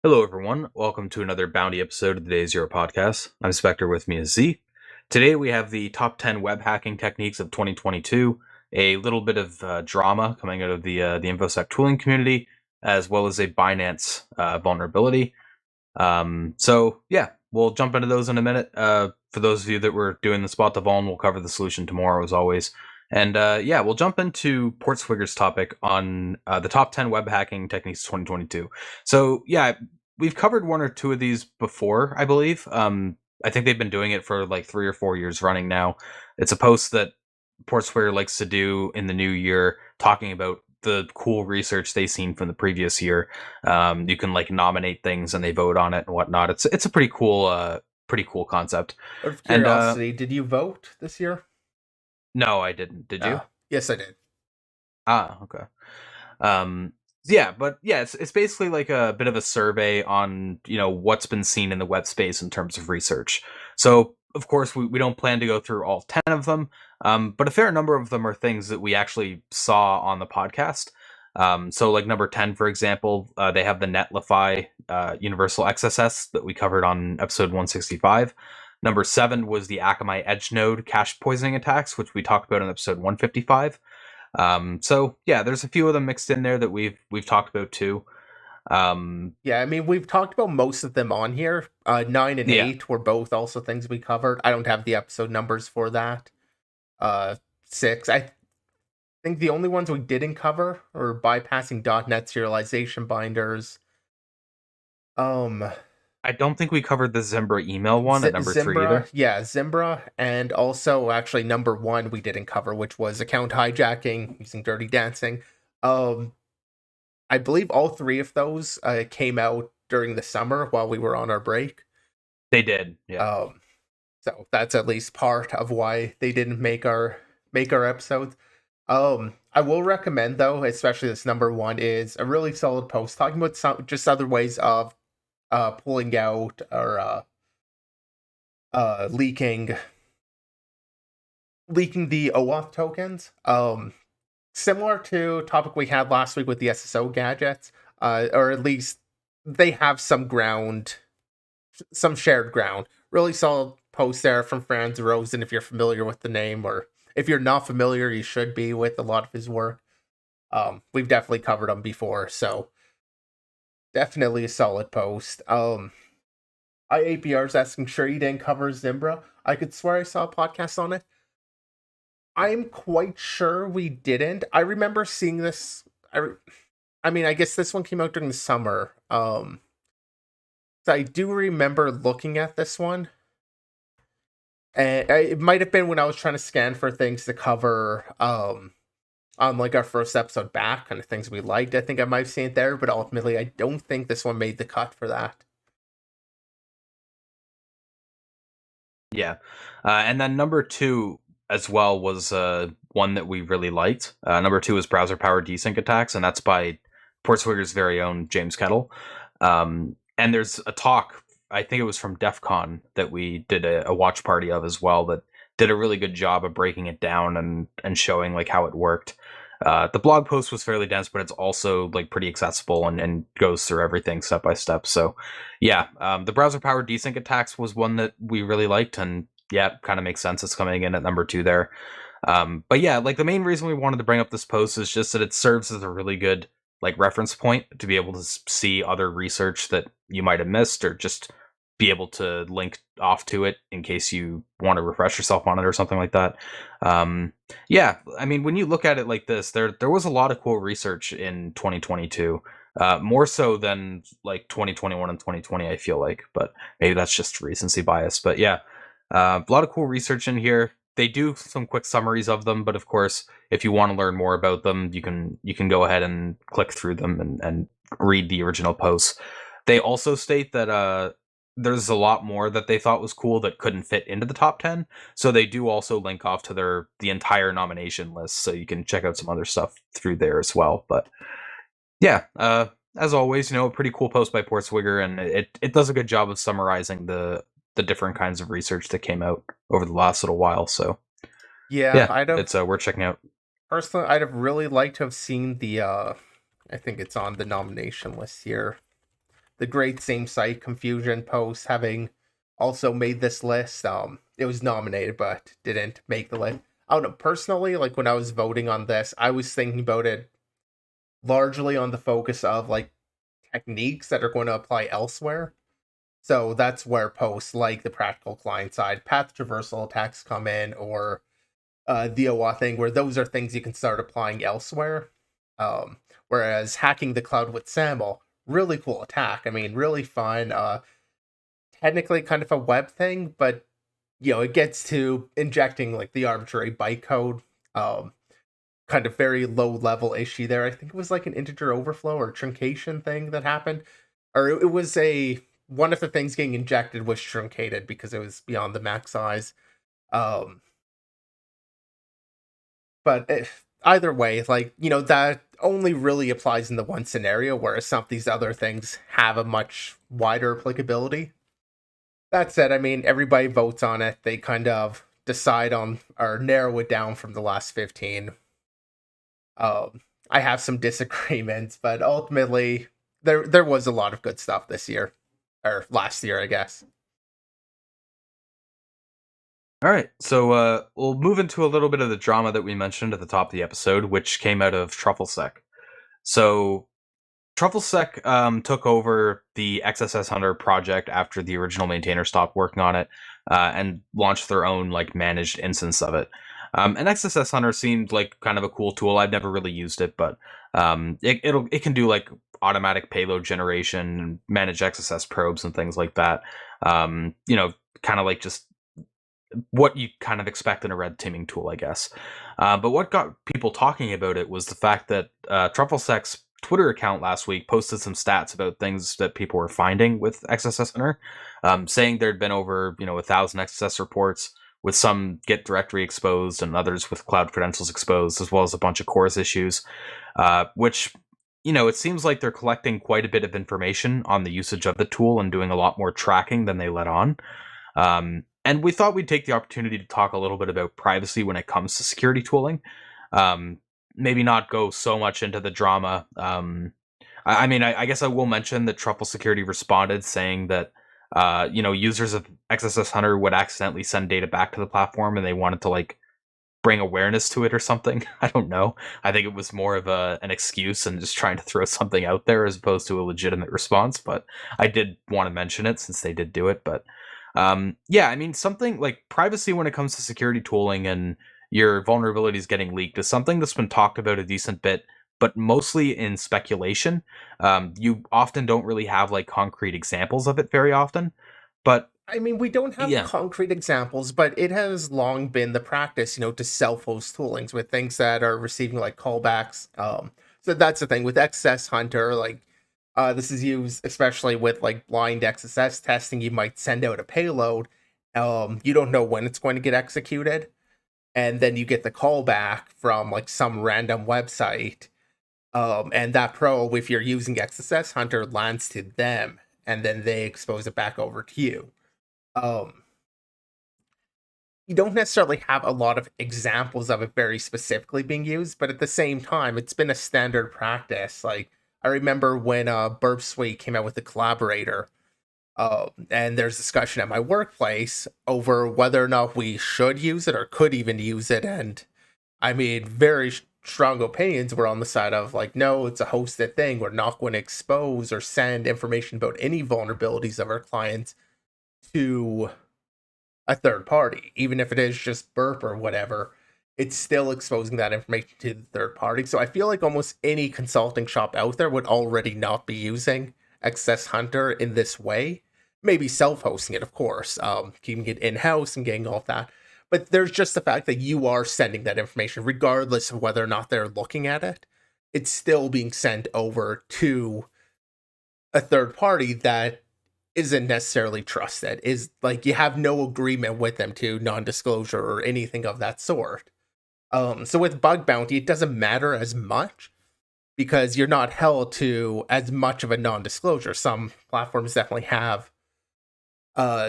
Hello, everyone. Welcome to another Bounty episode of the Day Zero podcast. I'm Spectre. With me is Z. Today we have the top 10 web hacking techniques of 2022, a little bit of drama coming out of the InfoSec tooling community, as well as a Binance vulnerability. We'll jump into those in a minute. For those of you that were doing the spot the vuln, we'll cover the solution tomorrow, as always. And we'll jump into Portswigger's topic on the top 10 web hacking techniques 2022. So, we've covered one or two of these before, I believe. I think they've been doing it for like 3 or 4 years running now. It's a post that Portswigger likes to do in the new year, talking about the cool research they've seen from the previous year. You can like nominate things and they vote on it and whatnot. It's a pretty cool concept. Out of curiosity, did you vote this year? No, I didn't. Did you? Yes, I did. Okay. It's basically like a bit of a survey on, what's been seen in the web space in terms of research. So, of course, we don't plan to go through all 10 of them, but a fair number of them are things that we actually saw on the podcast. So, like number 10, for example, they have the Netlify Universal XSS that we covered on episode 165. Number 7 was the Akamai Edge Node cache poisoning attacks, which we talked about in episode 155. There's a few of them mixed in there that we've talked about too. We've talked about most of them on here. 9 and 8 were both also things we covered. I don't have the episode numbers for that. 6, I think the only ones we didn't cover are bypassing .NET serialization binders. I don't think we covered the Zimbra email one at number 3 either. Yeah, Zimbra, and also actually number 1 we didn't cover, which was account hijacking using Dirty Dancing. I believe all 3 of those came out during the summer while we were on our break. They did, yeah. So that's at least part of why they didn't make our episodes. I will recommend, though, especially this number 1 is a really solid post talking about some just other ways of pulling out or leaking the OAuth tokens. Similar to a topic we had last week with the SSO gadgets, or at least they have some shared ground. Really solid post there from Franz Rosen, if you're familiar with the name, or if you're not familiar, you should be with a lot of his work. We've definitely covered him before, so definitely a solid post. IAPR's asking, sure you didn't cover Zimbra? I could swear I saw a podcast on it. I'm quite sure we didn't. I remember seeing this. I guess this one came out during the summer. So I do remember looking at this one. And it might have been when I was trying to scan for things to cover on like our first episode back, kind of things we liked. I think I might have seen it there, but ultimately I don't think this one made the cut for that. Yeah. And then number 2 as well was one that we really liked. Number 2 is browser powered desync attacks, and that's by Portswigger's very own James Kettle. And there's a talk, I think it was from DEF CON, that we did a watch party of as well, that did a really good job of breaking it down and showing like how it worked. The blog post was fairly dense, but it's also like pretty accessible and goes through everything step by step. So the browser powered desync attacks was one that we really liked, and kind of makes sense. It's coming in at number 2 there. Like the main reason we wanted to bring up this post is just that it serves as a really good like reference point to be able to see other research that you might have missed, or just be able to link off to it in case you want to refresh yourself on it or something like that. When you look at it like this, there was a lot of cool research in 2022, more so than like 2021 and 2020, I feel like, but maybe that's just recency bias. But a lot of cool research in here. They do some quick summaries of them, but of course, if you want to learn more about them, you can go ahead and click through them and read the original posts. They also state that there's a lot more that they thought was cool that couldn't fit into the top 10. So they do also link off to the entire nomination list, so you can check out some other stuff through there as well. But as always, a pretty cool post by Portswigger, and it does a good job of summarizing the the different kinds of research that came out over the last little while. So Yeah, yeah, I'd have it's worth checking out. personally, I'd have really liked to have seen the. I think it's on the nomination list here. The great same site confusion post having also made this list. It was nominated but didn't make the list. I don't know. Personally, like when I was voting on this, I was thinking about it largely on the focus of like techniques that are going to apply elsewhere. So that's where posts like the practical client side, path traversal attacks come in, or the OAuth thing, where those are things you can start applying elsewhere. Whereas hacking the cloud with SAML, really cool attack. I mean, really fun. Technically kind of a web thing, but it gets to injecting like the arbitrary bytecode. Kind of very low level issue there. I think it was like an integer overflow or truncation thing that happened, or it was a one of the things getting injected was truncated because it was beyond the max size. Um, but either way, like that only really applies in the one scenario, whereas some of these other things have a much wider applicability. That said, I mean everybody votes on it. They kind of decide on or narrow it down from the last 15. Um, I have some disagreements, but ultimately there was a lot of good stuff this year or last year, I guess. All right, so we'll move into a little bit of the drama that we mentioned at the top of the episode, which came out of TruffleSec. So TruffleSec took over the XSS Hunter project after the original maintainer stopped working on it, and launched their own like managed instance of it. And XSS Hunter seemed like kind of a cool tool. I've never really used it, but it can do like automatic payload generation, manage XSS probes, and things like that. Kind of like just what you kind of expect in a red teaming tool, I guess. But what got people talking about it was the fact that TruffleSec's Twitter account last week posted some stats about things that people were finding with XSS Hunter, saying there'd been over 1,000 XSS reports, with some Git directory exposed and others with cloud credentials exposed, as well as a bunch of CORS issues, which it seems like they're collecting quite a bit of information on the usage of the tool and doing a lot more tracking than they let on. And we thought we'd take the opportunity to talk a little bit about privacy when it comes to security tooling. Um, Maybe not go so much into the drama. I guess I will mention that Truffle Security responded saying that users of XSS Hunter would accidentally send data back to the platform, and they wanted to like bring awareness to it or something. I don't know. I think it was more of an excuse and just trying to throw something out there as opposed to a legitimate response. But I did want to mention it since they did do it. But yeah, I mean, something like privacy when it comes to security tooling and your vulnerabilities getting leaked is something that's been talked about a decent bit, but mostly in speculation. You often don't really have like concrete examples of it very often. But I mean, we don't have yeah, concrete examples, but it has long been the practice, to self-host toolings with things that are receiving like callbacks. So that's the thing with XSS Hunter. Like, this is used especially with like blind XSS testing. You might send out a payload. You don't know when it's going to get executed, and then you get the callback from like some random website. And that probe, if you're using XSS Hunter, lands to them, and then they expose it back over to you. Um, you don't necessarily have a lot of examples of it very specifically being used, but at the same time, it's been a standard practice. Like I remember when Burp Suite came out with the collaborator, and there's discussion at my workplace over whether or not we should use it or could even use it, and I mean, very strong opinions were on the side of like, no, it's a hosted thing. We're not going to expose or send information about any vulnerabilities of our clients to a third party, even if it is just burp or whatever. It's still exposing that information to the third party. So I feel like almost any consulting shop out there would already not be using XS Hunter in this way. Maybe self-hosting it, of course, keeping it in-house and getting all of that. But there's just the fact that you are sending that information, regardless of whether or not they're looking at it. It's still being sent over to a third party that isn't necessarily trusted, is like you have no agreement with them to non-disclosure or anything of that sort. So with bug bounty, it doesn't matter as much because you're not held to as much of a non-disclosure. Some platforms definitely have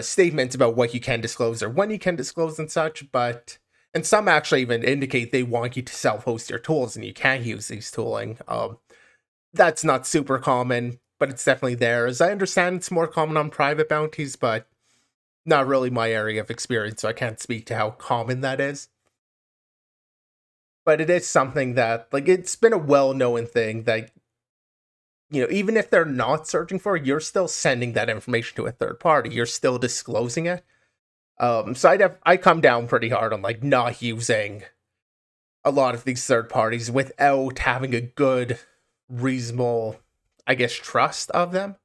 statements about what you can disclose or when you can disclose and such, and some actually even indicate they want you to self-host your tools and you can't use these tooling. That's not super common, but it's definitely there. As I understand, it's more common on private bounties, but not really my area of experience, so I can't speak to how common that is. But it is something that, like, it's been a well-known thing that, even if they're not searching for it, you're still sending that information to a third party. You're still disclosing it. So I come down pretty hard on, like, not using a lot of these third parties without having a good, reasonable, I guess, trust of them.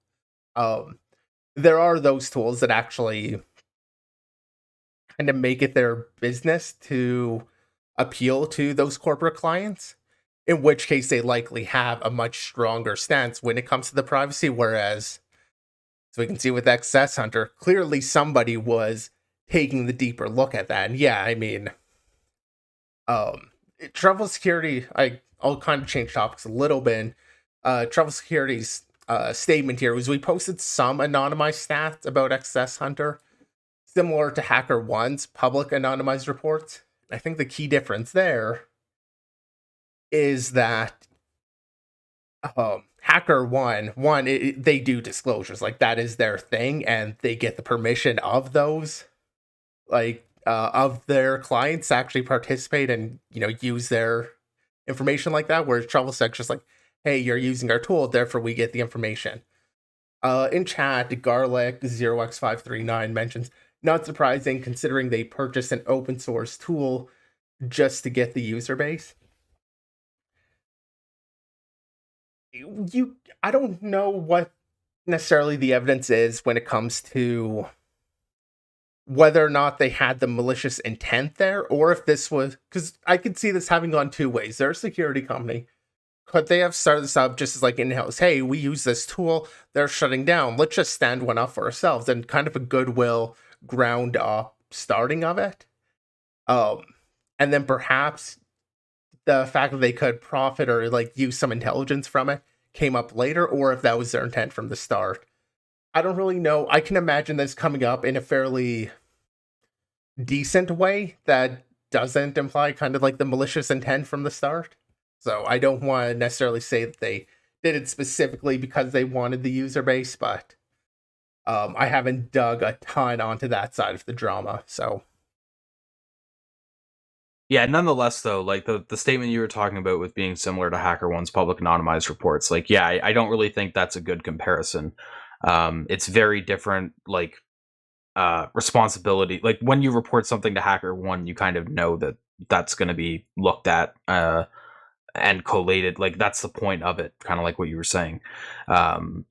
There are those tools that actually kind of make it their business to appeal to those corporate clients, in which case they likely have a much stronger stance when it comes to the privacy. Whereas, as we can see with XSS Hunter, clearly somebody was taking the deeper look at that. And yeah, I mean, Truffle Security, I'll kind of change topics a little bit. Truffle Security's statement here was we posted some anonymized stats about XSS Hunter, similar to HackerOne's public anonymized reports. I think the key difference there is that HackerOne, they do disclosures, like that is their thing, and they get the permission of those, of their clients to actually participate and use their information like that. Whereas TruffleSec just like, hey, you're using our tool, therefore we get the information. In chat, Garlic 0x539 mentions, not surprising considering they purchased an open source tool just to get the user base. I don't know what necessarily the evidence is when it comes to whether or not they had the malicious intent there, or if this was, because I could see this having gone two ways. They're a security company. Could they have started this up just as like in-house, hey, we use this tool, they're shutting down, let's just stand one up for ourselves, and kind of a goodwill ground up starting of it. And then perhaps the fact that they could profit or like use some intelligence from it came up later, or if that was their intent from the start. I don't really know. I can imagine this coming up in a fairly decent way that doesn't imply kind of like the malicious intent from the start. So I don't want to necessarily say that they did it specifically because they wanted the user base, but I haven't dug a ton onto that side of the drama. So yeah, nonetheless, though, like the statement you were talking about with being similar to HackerOne's public anonymized reports, like, yeah, I don't really think that's a good comparison. It's very different, like, responsibility. Like, when you report something to HackerOne, you kind of know that that's going to be looked at and collated. Like, that's the point of it, kind of like what you were saying.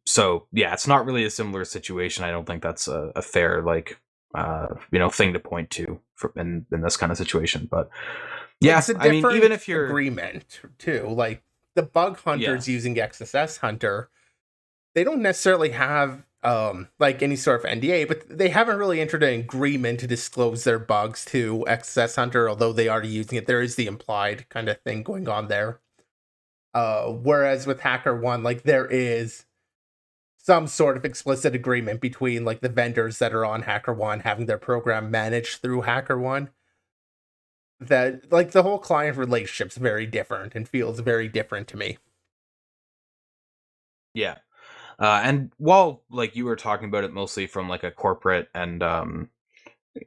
So, yeah, it's not really a similar situation. I don't think that's a fair, like, thing to point to in this kind of situation. But yeah, it's a I mean, even different if you're agreement too. Like the bug hunters using XSS Hunter, they don't necessarily have like any sort of NDA, but they haven't really entered an agreement to disclose their bugs to XSS Hunter, although they are using it. There is the implied kind of thing going on there. Whereas with HackerOne, like there is some sort of explicit agreement between like the vendors that are on HackerOne having their program managed through HackerOne. That like the whole client relationship's very different and feels very different to me. yeah. And while like you were talking about it mostly from like a corporate and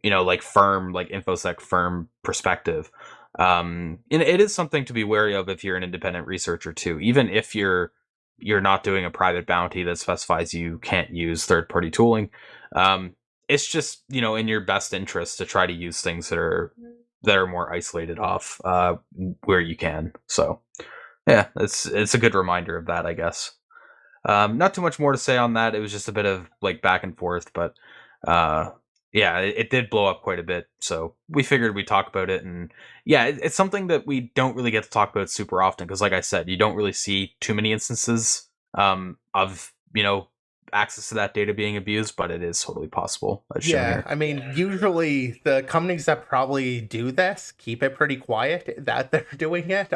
like firm, like infosec firm perspective, and it is something to be wary of if you're an independent researcher too. Even if you're not doing a private bounty that specifies you can't use third party tooling, it's just in your best interest to try to use things that are more isolated off where you can. So yeah, it's a good reminder of that, I guess. Not too much more to say on that. It was just a bit of like back and forth, but uh, yeah, it did blow up quite a bit. So we figured we'd talk about it, and yeah, it's something that we don't really get to talk about super often because, like I said, you don't really see too many instances of access to that data being abused, but it is totally possible as shown Yeah, here. I mean, usually the companies that probably do this keep it pretty quiet that they're doing it.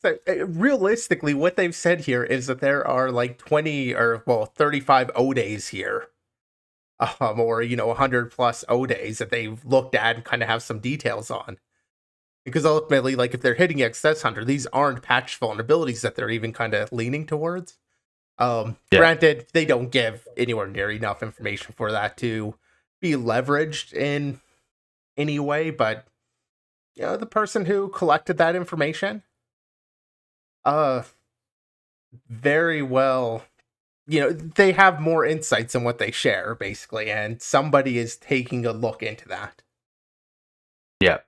So realistically, what they've said here is that there are like 20 or well 35 O days here. or 100 plus O days that they've looked at and kind of have some details on. Because ultimately, like if they're hitting XSS Hunter, these aren't patch vulnerabilities that they're even kind of leaning towards. Yeah. Granted, they don't give anywhere near enough information for that to be leveraged in any way, but the person who collected that information, uh, very well, they have more insights than what they share, basically, and somebody is taking a look into that. Yeah.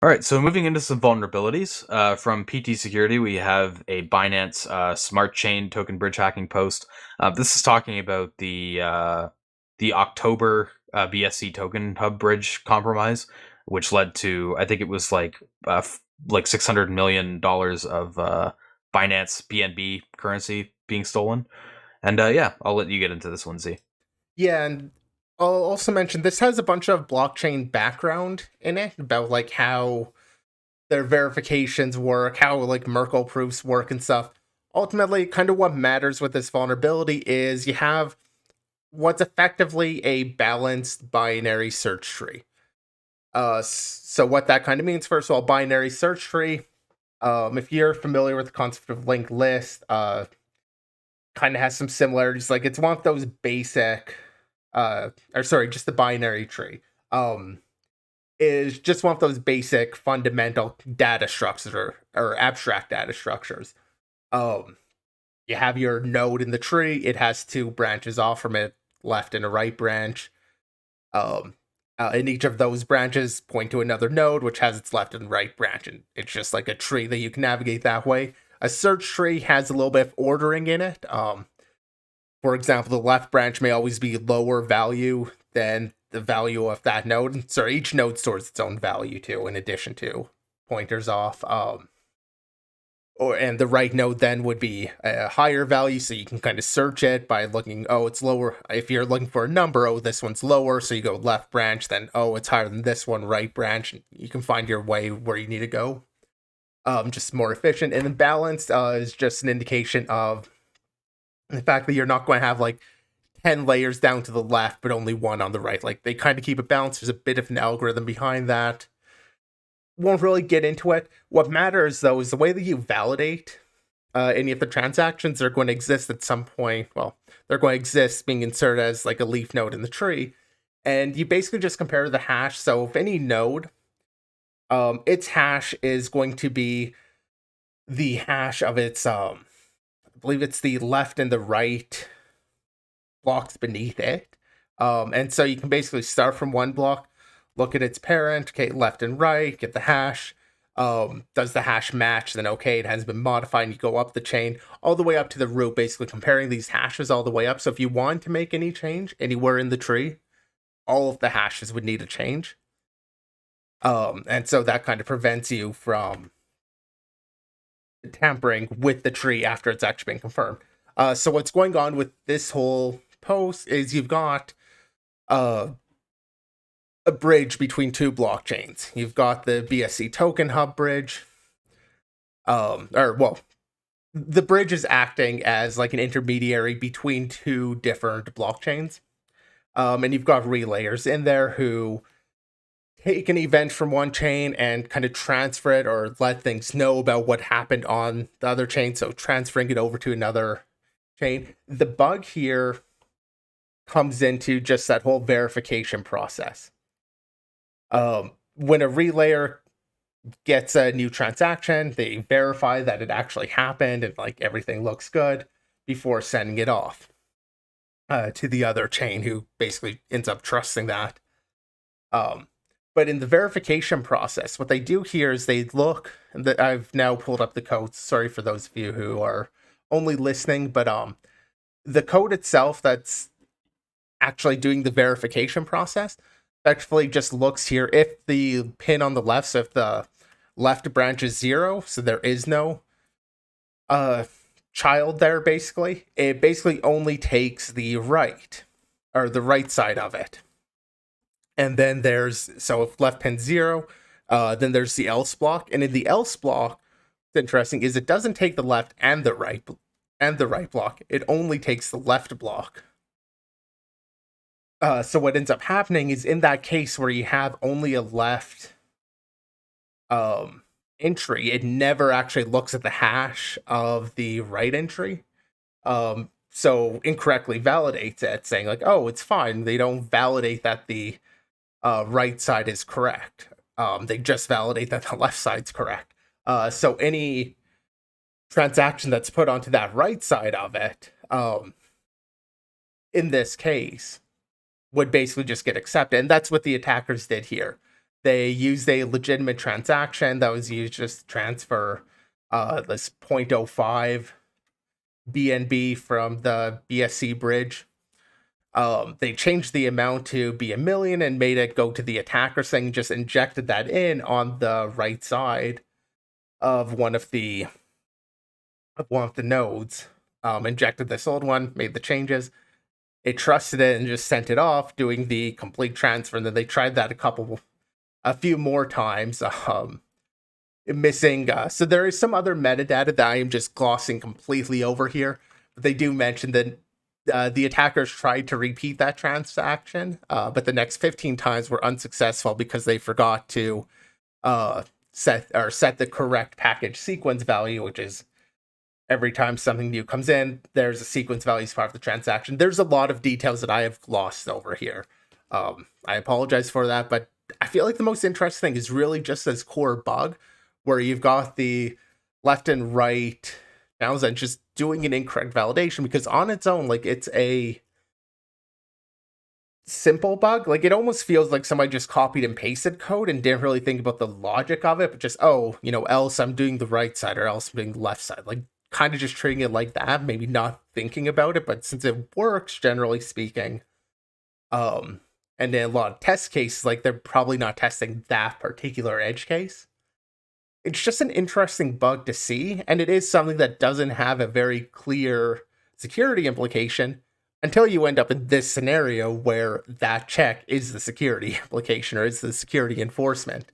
All right, so moving into some vulnerabilities from PT Security, we have a Binance Smart Chain token bridge hacking post. This is talking about the October BSC token hub bridge compromise, which led to, I think it was like $600 million of Binance BNB currency being stolen. And yeah, I'll let you get into this one, Z. Yeah, and I'll also mention this has a bunch of blockchain background in it about like how their verifications work, how like Merkle proofs work and stuff. Ultimately, kind of what matters with this vulnerability is you have what's effectively a balanced binary search tree. So what that kind of means, first of all, binary search tree. If you're familiar with the concept of linked list, kind of has some similarities. Like it's one of those basic, or sorry, just the binary tree. Is just one of those basic fundamental data structures or abstract data structures. Um, you have your node in the tree. It has two branches off from it, left and a right branch. Um, and each of those branches point to another node, which has its left and right branch, and it's just like a tree that you can navigate that way. A search tree has a little bit of ordering in it. For example, the left branch may always be lower value than the value of that node. Sorry, each node stores its own value too, in addition to pointers off. And the right node then would be a higher value, so you can kind of search it by looking. Oh, it's lower. If you're looking for a number, oh, this one's lower, so you go left branch. Then oh, it's higher than this one, right branch. You can find your way where you need to go. Just more efficient. And then balanced is just an indication of the fact that you're not going to have like 10 layers down to the left, but only one on the right. Like they kind of keep it balanced. There's a bit of an algorithm behind that. Won't really get into it. What matters though is the way that you validate any of the transactions are going to exist at some point. Well, they're going to exist being inserted as like a leaf node in the tree. And you basically just compare the hash. So if any node, its hash is going to be the hash of its, I believe it's the left and the right blocks beneath it. And so you can basically start from one block, look at its parent, okay, left and right, get the hash. Does the hash match? Then okay, it has been modified, and you go up the chain all the way up to the root, basically comparing these hashes all the way up. So if you want to make any change anywhere in the tree, all of the hashes would need a change. And so that kind of prevents you from tampering with the tree after it's actually been confirmed. So what's going on with this whole post is you've got uh, a bridge between two blockchains. You've got the BSC token hub bridge. The bridge is acting as like an intermediary between two different blockchains. And you've got relayers in there who take an event from one chain and kind of transfer it or let things know about what happened on the other chain. So transferring it over to another chain. The bug here comes into just that whole verification process. When a relayer gets a new transaction, they verify that it actually happened and like everything looks good before sending it off to the other chain, who basically ends up trusting that. But in the verification process, what they do here is they look, and I've now pulled up the code. Sorry for those of you who are only listening, but the code itself that's actually doing the verification process effectively just looks here if the pin on the left, so if the left branch is 0, so there is no child there, basically it basically only takes the right, or the right side of it. And then there's, so if left pin 0, then there's the else block. And in the else block, what's interesting is it doesn't take the left and the right block. It only takes the left block. So what ends up happening is in that case where you have only a left entry, it never actually looks at the hash of the right entry. So incorrectly validates it, saying like, oh, it's fine. They don't validate that the right side is correct. They just validate that the left side's correct. So any transaction that's put onto that right side of it, in this case, would basically just get accepted. And that's what the attackers did here. They used a legitimate transaction that was used just to transfer this 0.05 BNB from the BSC bridge. They changed the amount to be 1 million and made it go to the attacker thing, just injected that in on the right side of one of the nodes. Injected this old one, made the changes. It trusted it and just sent it off, doing the complete transfer. And then they tried that a few more times. Missing. So there is some other metadata that I am just glossing completely over here. But they do mention that the attackers tried to repeat that transaction, but the next 15 times were unsuccessful because they forgot to set the correct package sequence value, which is every time something new comes in, there's a sequence value as part of the transaction. There's a lot of details that I have glossed over here. I apologize for that, but I feel like the most interesting thing is really just this core bug where you've got the left and right channels and just doing an incorrect validation, because on its own, like, it's a simple bug. Like, it almost feels like somebody just copied and pasted code and didn't really think about the logic of it, but just, oh, else I'm doing the right side or else I'm doing the left side. Like, kind of just treating it like that, maybe not thinking about it, but since it works, generally speaking, and in a lot of test cases, like, they're probably not testing that particular edge case. It's just an interesting bug to see, and it is something that doesn't have a very clear security implication until you end up in this scenario where that check is the security implication or is the security enforcement.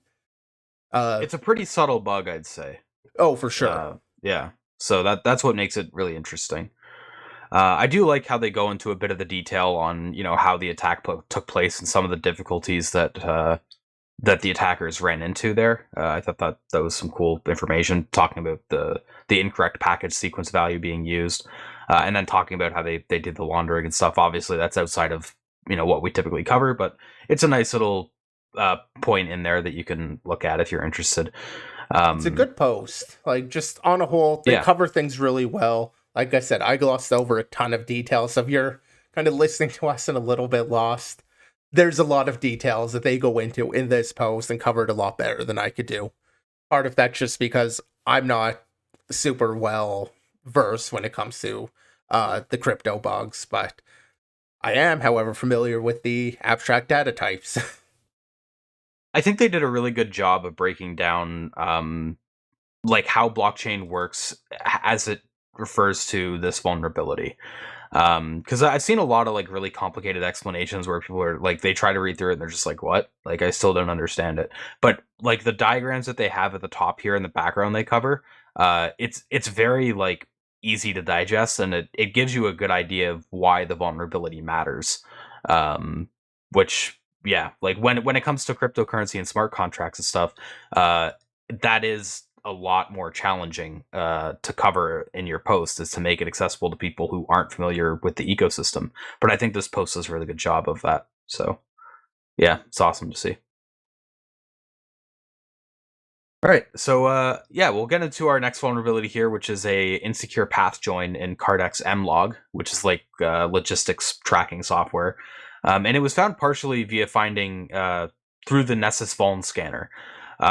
It's a pretty subtle bug, I'd say. Oh, for sure. Yeah. So that's what makes it really interesting. I do like how they go into a bit of the detail on how the attack took place and some of the difficulties that the attackers ran into there. I thought that was some cool information, talking about the incorrect package sequence value being used, and then talking about how they did the laundering and stuff. Obviously, that's outside of what we typically cover, but it's a nice little point in there that you can look at if you're interested. It's a good post. Like, just on a whole, they cover things really well. Like I said, I glossed over a ton of details. So if you're kind of listening to us and a little bit lost, there's a lot of details that they go into in this post and cover it a lot better than I could do. Part of that's just because I'm not super well versed when it comes to the crypto bugs, but I am, however, familiar with the abstract data types. I think they did a really good job of breaking down like how blockchain works as it refers to this vulnerability. Because I've seen a lot of like really complicated explanations where people are like, they try to read through it and they're just like, what? Like, I still don't understand it. But like the diagrams that they have at the top here in the background they cover, it's very like easy to digest, and it gives you a good idea of why the vulnerability matters. Which, yeah, like when it comes to cryptocurrency and smart contracts and stuff, that is a lot more challenging to cover in your post, is to make it accessible to people who aren't familiar with the ecosystem. But I think this post does a really good job of that. So yeah, it's awesome to see. All right, so yeah, we'll get into our next vulnerability here, which is a insecure path join in Cardex mlog, which is like logistics tracking software, and it was found partially via finding through the Nessus Vuln scanner.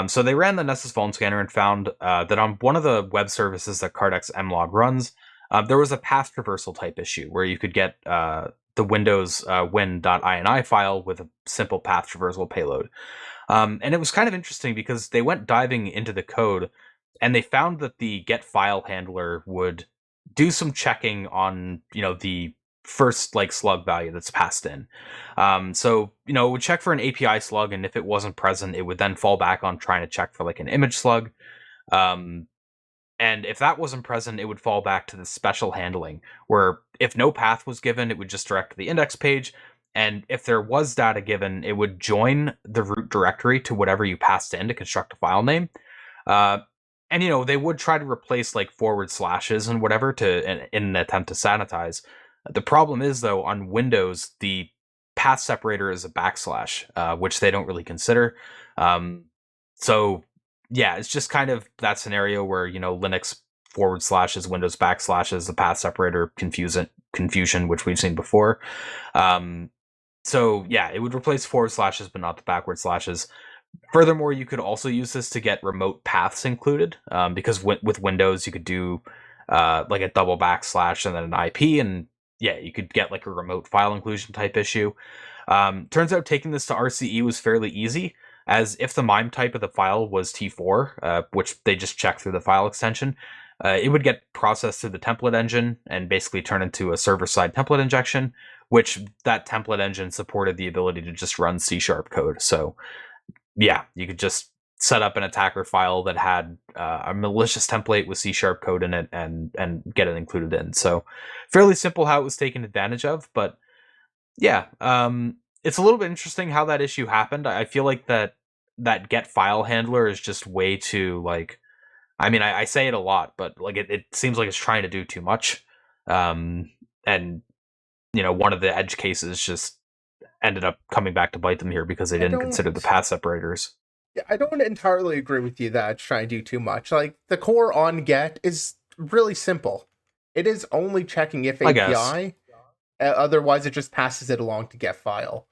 So they ran the Nessus Vuln scanner and found that on one of the web services that Cardex mlog runs, there was a path traversal type issue where you could get the Windows win.ini file with a simple path traversal payload. And it was kind of interesting because they went diving into the code and they found that the get file handler would do some checking on, the first like slug value that's passed in. So, it would check for an API slug, and if it wasn't present, it would then fall back on trying to check for like an image slug. And if that wasn't present, it would fall back to the special handling, where if no path was given, it would just direct to the index page. And if there was data given, it would join the root directory to whatever you passed in to construct a file name. Uh, and they would try to replace like forward slashes and whatever in an attempt to sanitize. The problem is though, on Windows, the path separator is a backslash, which they don't really consider. So yeah, it's just kind of that scenario where Linux forward slashes, Windows backslashes, the path separator confusion, which we've seen before. So yeah, it would replace forward slashes, but not the backward slashes. Furthermore, you could also use this to get remote paths included, because with Windows you could do like a double backslash and then an IP, and yeah, you could get like a remote file inclusion type issue. Turns out taking this to RCE was fairly easy, as if the MIME type of the file was T4, which they just check through the file extension, it would get processed through the template engine and basically turn into a server-side template injection, which that template engine supported the ability to just run C# code. So yeah, you could just set up an attacker file that had a malicious template with C# code in it and get it included in. So fairly simple how it was taken advantage of, but yeah, it's a little bit interesting how that issue happened. I feel like that get file handler is just way too like. I mean, I say it a lot, but like it seems like it's trying to do too much. And one of the edge cases just ended up coming back to bite them here because they I didn't don't. consider the path separators. Yeah, I don't entirely agree with you that it's trying to do too much. Like the core on get is really simple. It is only checking if I guess. API. Otherwise, it just passes it along to get file.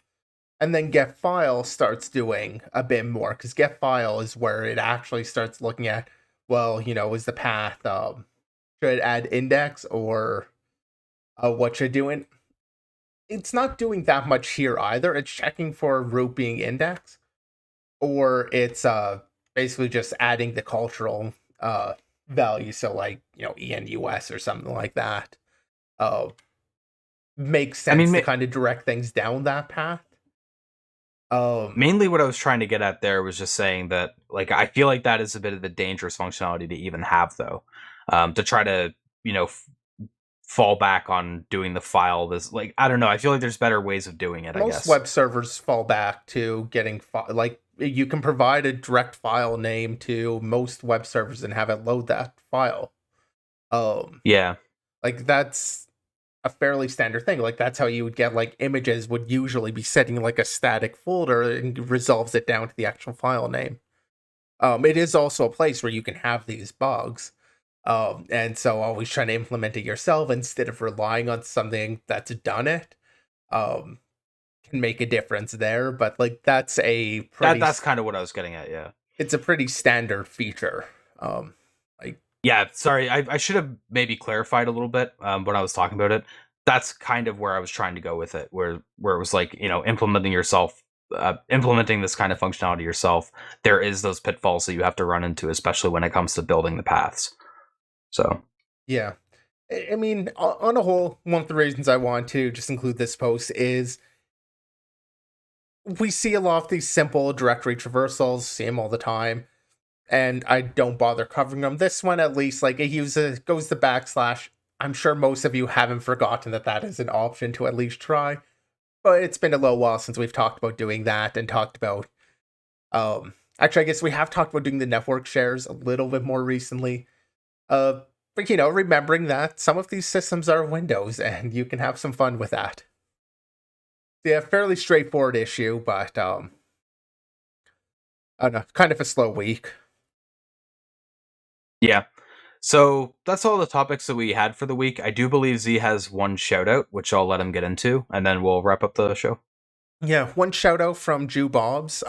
And then get file starts doing a bit more because get file is where it actually starts looking at, well, is the path, should it add index or what you're doing? It's not doing that much here either. It's checking for root being index, or it's basically just adding the cultural value. So like, ENUS or something like that. Uh, Makes I sense mean, to kind of direct things down that path. mainly what I was trying to get at there was just saying that, like, I feel like that is a bit of a dangerous functionality to even have, though, to try to, fall back on doing the file. This, like, I don't know. I feel like there's better ways of doing it, I Most guess. web servers fall back to getting like you can provide a direct file name to most web servers and have it load that file. Um, Yeah. like that's a fairly standard thing. Like that's how you would get like images would usually be setting like a static folder and resolves it down to the actual file name. It is also a place where you can have these bugs. And so always trying to implement it yourself instead of relying on something that's done it. Um, can make a difference there, but like that's a pretty That's kind of what I was getting at, yeah. it's a pretty standard feature. Like Yeah, sorry, I should have maybe clarified a little bit when I was talking about it. That's kind of where I was trying to go with it, where it was like, implementing this kind of functionality yourself. There is those pitfalls that you have to run into, especially when it comes to building the paths. So yeah. I mean, on a whole, one of the reasons I want to just include this post is we see a lot of these simple directory traversals, see them all the time, and I don't bother covering them. This one, at least, like it goes the backslash. I'm sure most of you haven't forgotten that that is an option to at least try, but it's been a little while since we've talked about doing that and talked about actually, I guess we have talked about doing the network shares a little bit more recently. But remembering that some of these systems are Windows and you can have some fun with that. Yeah, fairly straightforward issue, but I don't know, kind of a slow week. yeah. So that's all the topics that we had for the week. I do believe Z has one shout out, which I'll let him get into, and then we'll wrap up the show. Yeah, one shout out from Jew Bobs,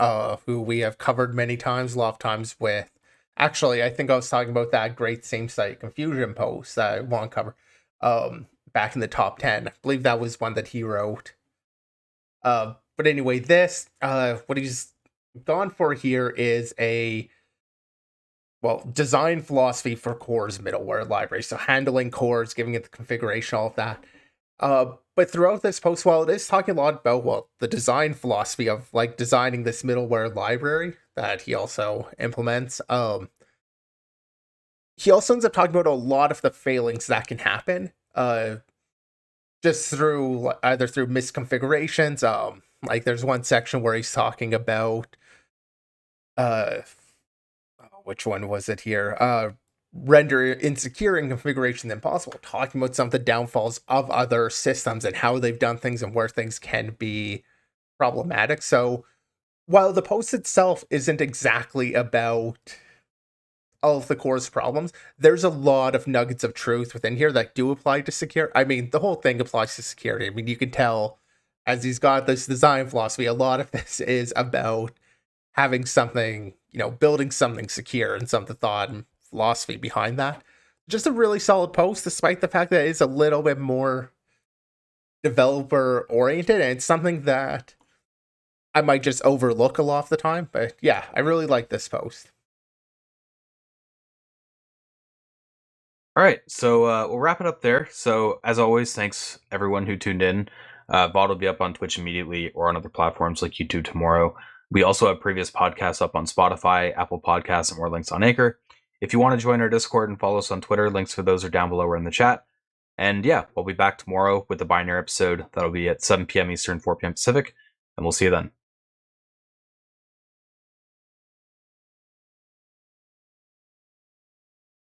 who we have covered many times, a lot of times with. Actually, I think I was talking about that great same site confusion post that I want to cover. Back in the top 10. I believe that was one that he wrote. But anyway, what he's gone for here is a design philosophy for Core's middleware library. So handling cores, giving it the configuration, all of that. But throughout this post, while it is talking a lot about, the design philosophy of like designing this middleware library that he also implements, he also ends up talking about a lot of the failings that can happen. just through either through misconfigurations. Like there's one section where he's talking about uh, which one was it here? Render insecure in configuration impossible. Talking about some of the downfalls of other systems and how they've done things and where things can be problematic. So while the post itself isn't exactly about all of the core's problems, there's a lot of nuggets of truth within here that do apply to security. I mean, the whole thing applies to security. I mean, you can tell as he's got this design philosophy, a lot of this is about having something, building something secure and some of the thought and philosophy behind that. Just a really solid post, despite the fact that it's a little bit more developer oriented, and it's something that I might just overlook a lot of the time. But yeah, I really like this post. All right, so we'll wrap it up there. So as always, thanks everyone who tuned in. VOD will be up on Twitch immediately or on other platforms like YouTube tomorrow. We also have previous podcasts up on Spotify, Apple Podcasts, and more links on Anchor. If you want to join our Discord and follow us on Twitter, links for those are down below or in the chat. And yeah, we'll be back tomorrow with the binary episode. That'll be at 7 p.m. Eastern, 4 p.m. Pacific, and we'll see you then.